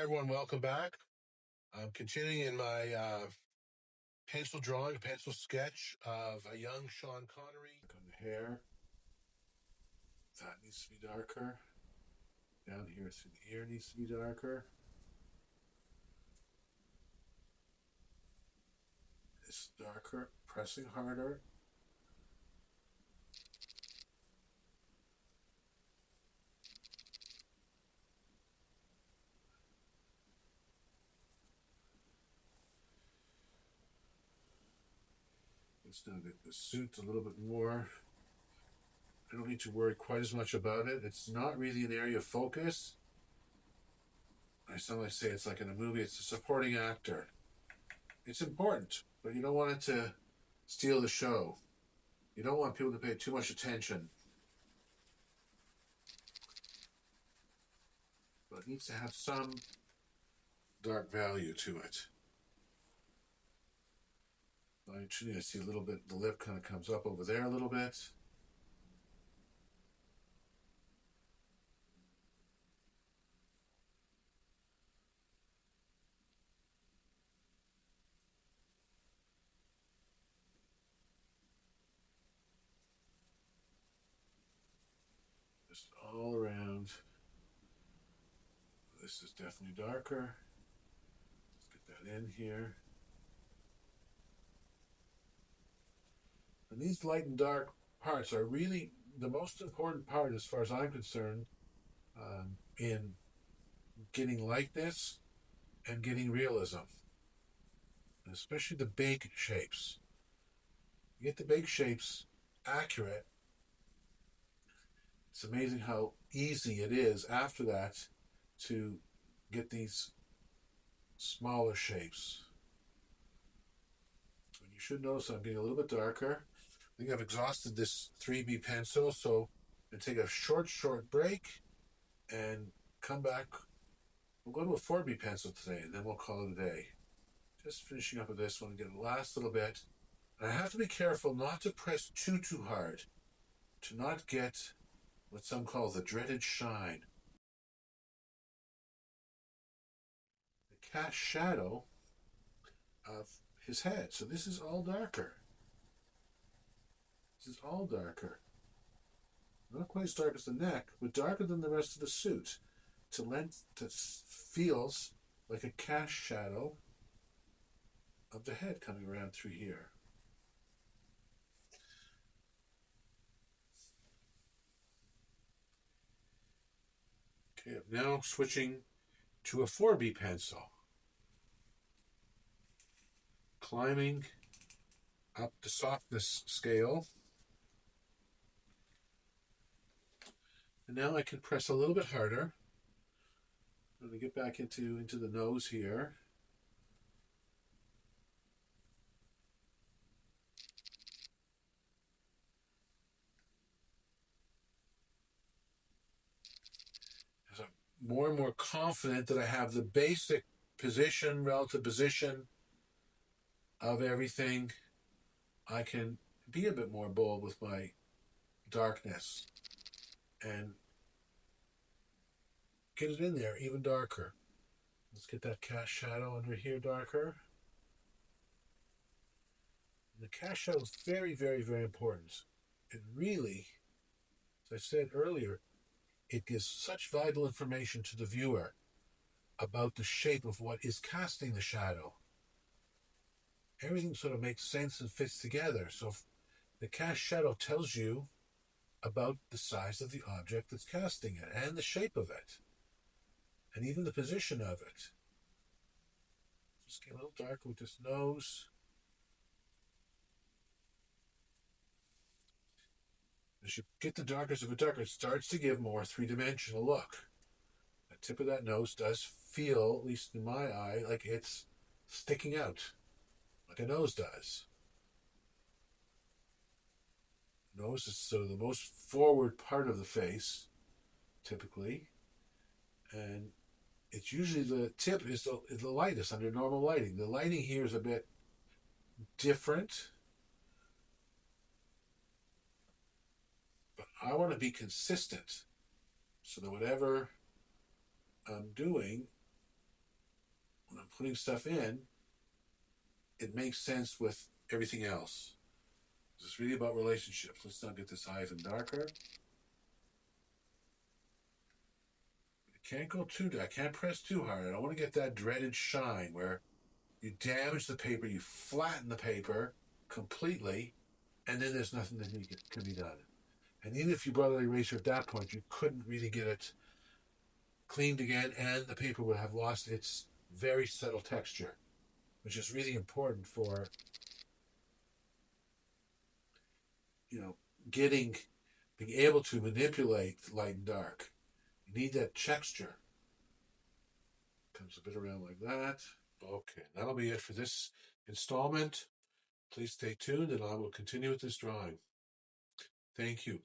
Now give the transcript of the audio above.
Hi, everyone. Welcome back. I'm continuing in my pencil drawing, a pencil sketch of a young Sean Connery. On the hair, that needs to be darker. Down here, through the ear needs to be darker. It's darker, pressing harder. Let's now get the suit a little bit more. I don't need to worry quite as much about it. It's not really an area of focus. I sometimes say it's like in a movie, it's a supporting actor. It's important, but you don't want it to steal the show. You don't want people to pay too much attention. But it needs to have some dark value to it. Actually, I see a little bit, the lip kind of comes up over there a little bit. Just all around. This is definitely darker. Let's get that in here. And these light and dark parts are really the most important part, as far as I'm concerned, in getting likeness and getting realism, and especially the big shapes. You get the big shapes accurate. It's amazing how easy it is after that to get these smaller shapes. And you should notice I'm getting a little bit darker. I think I've exhausted this 3B pencil, so I'm going to take a short break and come back. We'll go to a 4B pencil today, and then we'll call it a day. Just finishing up with this one, get the last little bit. And I have to be careful not to press too hard, to not get what some call the dreaded shine. The cast shadow of his head. So this is all darker. This is all darker. Not quite as dark as the neck, but darker than the rest of the suit. To feels like a cast shadow of the head coming around through here. Okay, I'm now switching to a 4B pencil. Climbing up the softness scale. And now I can press a little bit harder. I'm going to get back into the nose here. As I'm more and more confident that I have the basic position, relative position of everything, I can be a bit more bold with my darkness and get it in there even darker. Let's get that cast shadow under here darker. And the cast shadow is very, very, very important. It really, as I said earlier, it gives such vital information to the viewer about the shape of what is casting the shadow. Everything sort of makes sense and fits together. So the cast shadow tells you about the size of the object that's casting it and the shape of it and even the position of it. Just get a little darker with this nose. As you get the darkest of it darker, it starts to give more three-dimensional look. The tip of that nose does feel, at least in my eye, like it's sticking out, like a nose does. Nose is sort of the most forward part of the face, typically, and it's usually the tip is the lightest under normal lighting. The lighting here is a bit different, but I want to be consistent so that whatever I'm doing when I'm putting stuff in, it makes sense with everything else. It's really about relationships. Let's not get this high even darker. I can't go too dark. I can't press too hard. I don't want to get that dreaded shine where you damage the paper, you flatten the paper completely, and then there's nothing that can be done. And even if you brought an eraser at that point, you couldn't really get it cleaned again, and the paper would have lost its very subtle texture, which is really important for, being able to manipulate light and dark. You need that texture. Comes a bit around like that. Okay, that'll be it for this installment. Please stay tuned and I will continue with this drawing. Thank you.